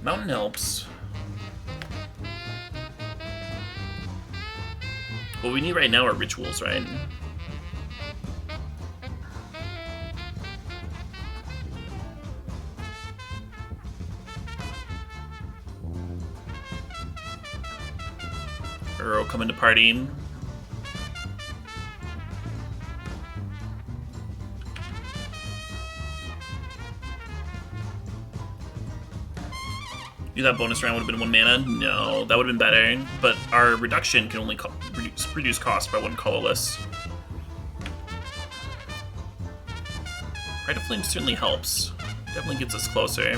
Mountain helps. What we need right now are rituals, right? Earl coming to party. You thought bonus round would have been 1 mana? No, that would have been better. But our reduction can only reduce cost by 1 colorless. Rite of Flame certainly helps. Definitely gets us closer.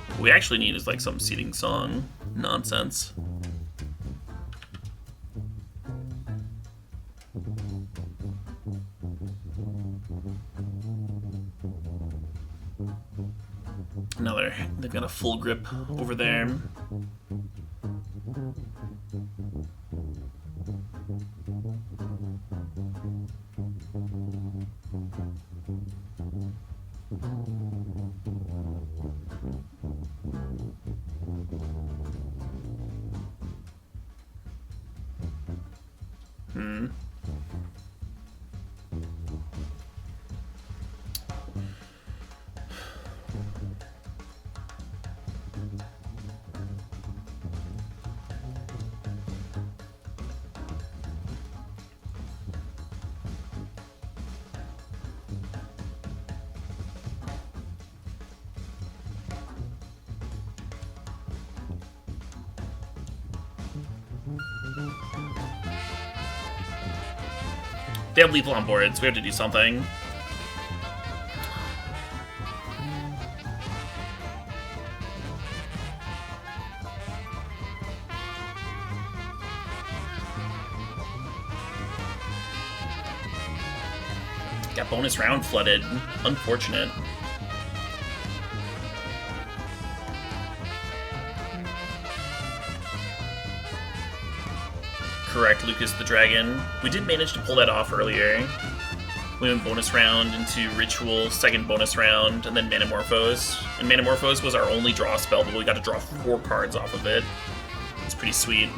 What we actually need is like some seeding song nonsense. Now they've got a full grip over there. They have lethal on board, so we have to do something. Got bonus round flooded. Unfortunate. Correct, Lucas the Dragon. We did manage to pull that off earlier. We went bonus round into Ritual, second bonus round, and then Manamorphose. And Manamorphose was our only draw spell, but we got to draw 4 cards off of it. It's pretty sweet.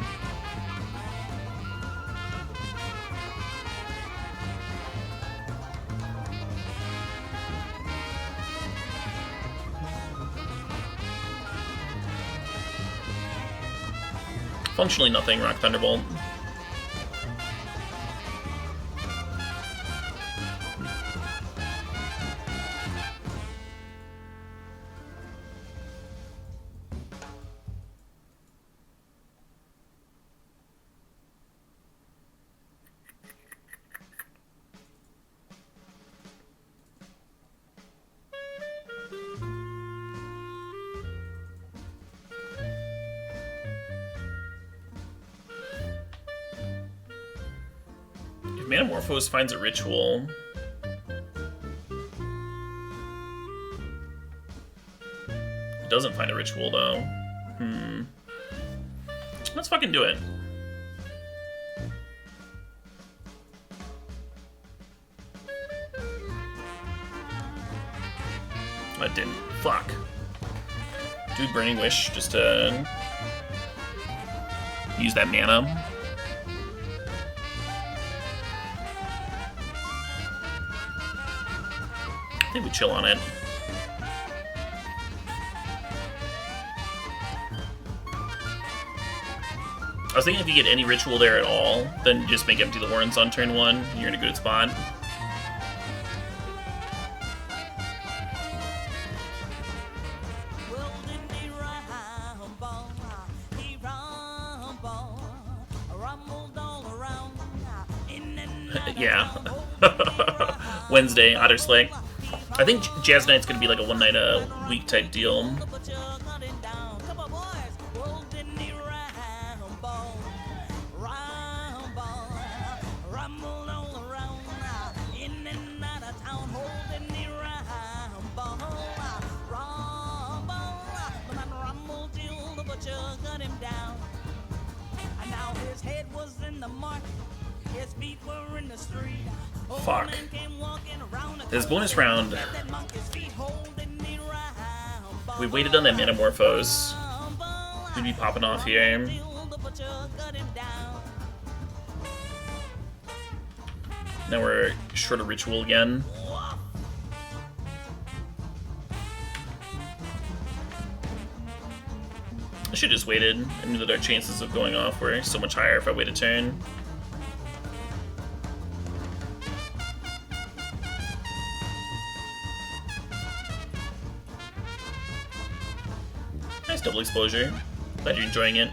Functionally nothing, Rock Thunderbolt. If Manamorphose finds a ritual... It doesn't find a ritual, though. Let's fucking do it. That didn't. Fuck. Do Burning Wish just to use that mana. I think we chill on it. I was thinking if you get any ritual there at all, then just make Empty the Horns on turn 1, and you're in a good spot. Yeah. Wednesday, Otter Slay. I think Jazz Knight's gonna be like a 1 night a week type deal. Fuck. This bonus round We waited on that Manamorphose. We'd be popping off here. Now we're short of ritual again. I should have just waited. I knew that our chances of going off were so much higher if I waited a turn. Nice double exposure. Glad you're enjoying it.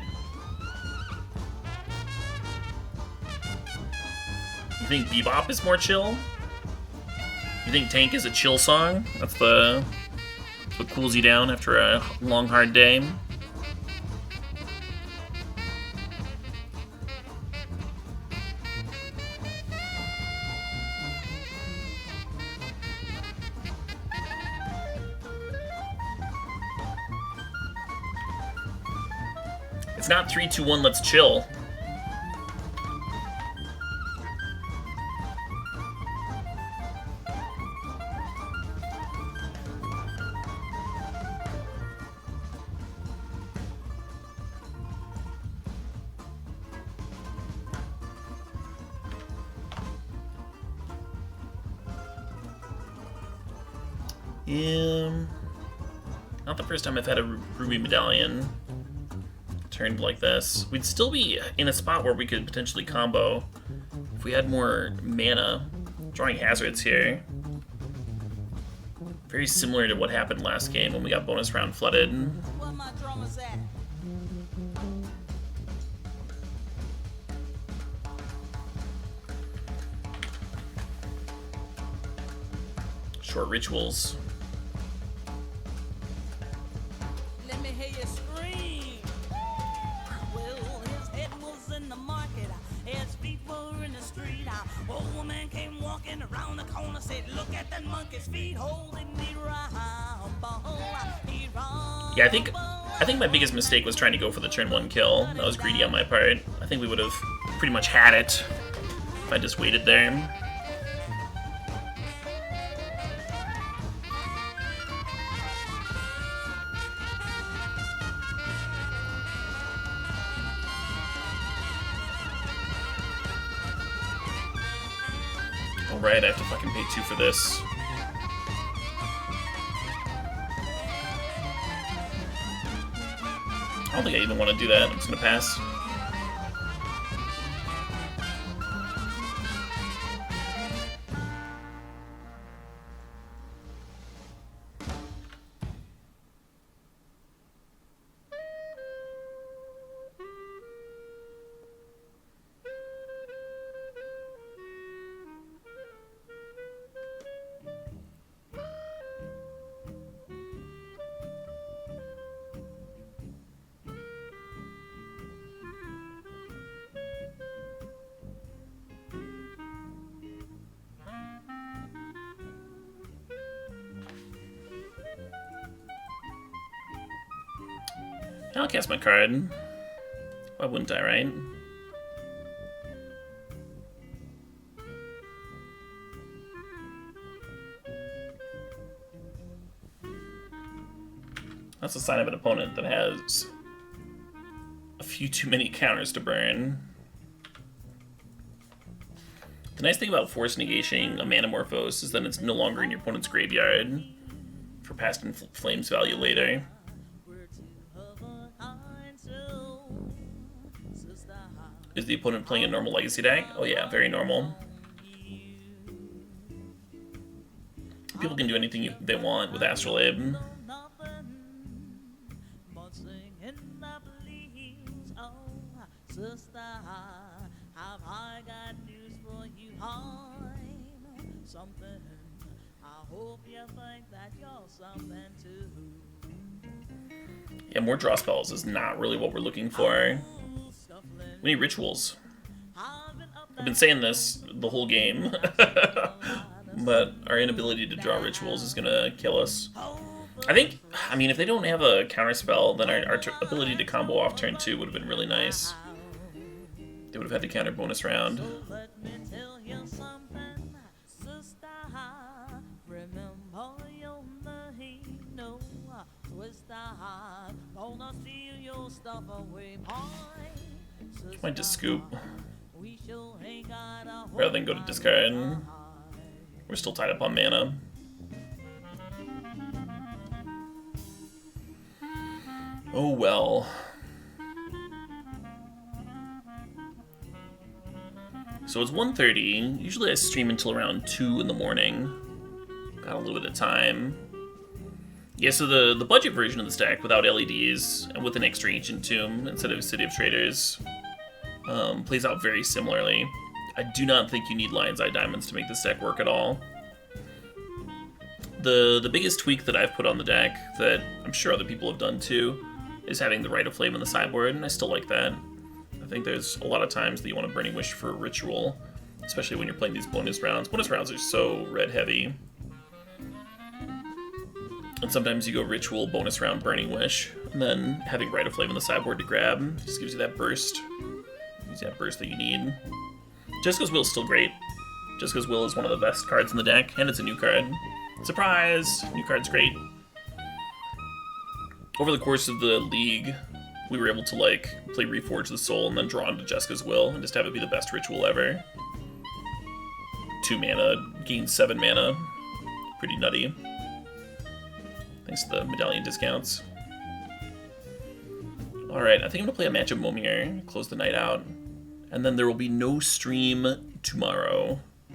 You think Bebop is more chill? You think Tank is a chill song? That's what cools you down after a long, hard day? It's not 3, 2, 1, let's chill. Not the first time I've had a Ruby Medallion turned like this. We'd still be in a spot where we could potentially combo if we had more mana. Drawing hazards here. Very similar to what happened last game when we got bonus round flooded. Where my drummers at? Short rituals. Let me hear you scream. Well, his head was in the market, his feet were in the street. Old woman came walking around the corner, said, "Look at that monkey's feet holding me round." Yeah, I think my biggest mistake was trying to go for the turn 1 kill. That was greedy on my part. I think we would have pretty much had it if I just waited there. Alright, I have to fucking pay 2 for this. I don't think I even want to do that. I'm just gonna pass. I'll cast my card. Why wouldn't I, right? That's a sign of an opponent that has a few too many counters to burn. The nice thing about force negating a Manamorphose is that it's no longer in your opponent's graveyard for Past in Flames value later. Is the opponent playing a normal Legacy deck? Oh yeah, very normal. People can do anything they want with Astrolabe. Yeah, more draw spells is not really what we're looking for. We need rituals. I've been saying this the whole game, but our inability to draw rituals is gonna kill us. I mean, if they don't have a counterspell, then our ability to combo off turn 2 would have been really nice. They would have had the counter bonus round. Gonna steal your stuff away, boy. Might just scoop We sure ain't got a rather than go to discard. We're still tied up on mana. Oh well. So it's 1:30. Usually I stream until around 2 in the morning. Got a little bit of time. Yeah, so the budget version of this deck without LEDs and with an extra Ancient Tomb instead of City of Traitors plays out very similarly. I do not think you need Lion's Eye Diamonds to make this deck work at all. The biggest tweak that I've put on the deck, that I'm sure other people have done too, is having the Rite of Flame in the sideboard, and I still like that. I think there's a lot of times that you want to Burning Wish for Ritual, especially when you're playing these bonus rounds. Bonus rounds are so red heavy. And sometimes you go Ritual, bonus round, Burning Wish, and then having Rite of Flame in the sideboard to grab just gives you that burst. Gives you that burst that you need. Jessica's Will is still great. Jessica's Will is one of the best cards in the deck, and it's a new card. Surprise! New card's great. Over the course of the league, we were able to like play Reforge the Soul and then draw into Jessica's Will and just have it be the best ritual ever. 2 mana, gain 7 mana. Pretty nutty. Thanks to the medallion discounts. Alright, I think I'm gonna play a match of Momir, close the night out, and then there will be no stream tomorrow.